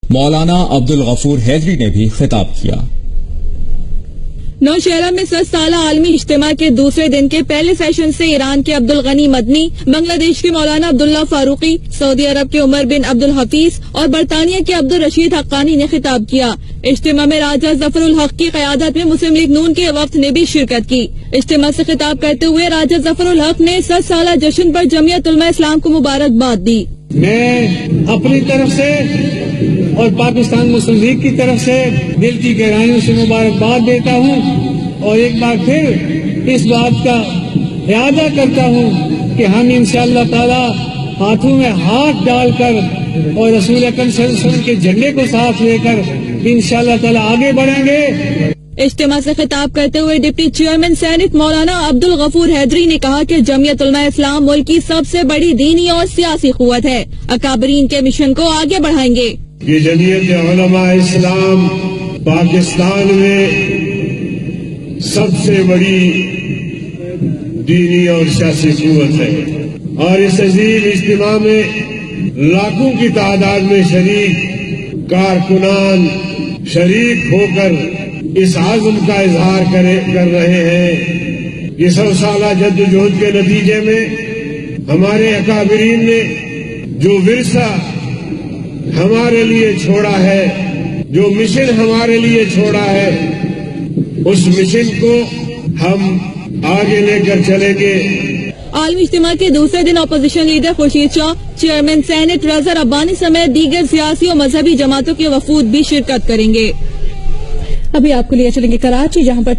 مولانا عبدالغفور حیدری نے بھی خطاب کیا۔ نوشہرہ میں 7 سالہ عالمی اجتماع کے دوسرے دن کے پہلے سیشن سے ایران کے عبدالغنی مدنی، بنگلہ دیش کے مولانا عبداللہ فاروقی، سعودی عرب کے عمر بن عبدالحفیظ اور برطانیہ کے عبدالرشید حقانی نے خطاب کیا۔ اجتماع میں راجہ ظفر الحق کی قیادت میں مسلم لیگ نون کے وفد نے بھی شرکت کی۔ اجتماع سے خطاب کرتے ہوئے راجہ ظفر الحق نے 7 سالہ جشن پر جمعیت علماء اسلام کو مبارکباد دی۔ میں اپنی طرف سے اور پاکستان مسلم لیگ کی طرف سے دل کی گہرائیوں سے مبارکباد دیتا ہوں اور ایک بار پھر اس بات کا اعادہ کرتا ہوں کہ ہم انشاءاللہ تعالی ہاتھوں میں ہاتھ ڈال کر اور رسول اکرم صلی اللہ علیہ وسلم کے جھنڈے کو ساتھ لے کر انشاءاللہ تعالی آگے بڑھیں گے۔ اجتماع سے خطاب کرتے ہوئے ڈپٹی چیئرمین سینٹ مولانا عبدالغفور حیدری نے کہا کہ جمعیت علماء اسلام ملک کی سب سے بڑی دینی اور سیاسی قوت ہے، اکابرین کے مشن کو آگے بڑھائیں گے۔ یہ جمعیت علماء اسلام پاکستان میں سب سے بڑی دینی اور سیاسی قوت ہے اور اس عظیم اجتماع میں لاکھوں کی تعداد میں شریک کارکنان شریک ہو کر اس عزم کا اظہار کر رہے ہیں۔ یہ 100 سالہ جدوجہد کے نتیجے میں ہمارے اکابرین نے جو ورثہ ہمارے لیے چھوڑا ہے، جو مشن ہمارے لیے چھوڑا ہے، اس مشن کو ہم آگے لے کر چلیں گے۔ عالمی اجتماع کے دوسرے دن opposition leader Khurshid Shah, chairman senate رضا ربانی سمیت دیگر سیاسی اور مذہبی جماعتوں کے وفود بھی شرکت کریں گے۔ ابھی آپ کو لے چلیں گے کراچی، جہاں پر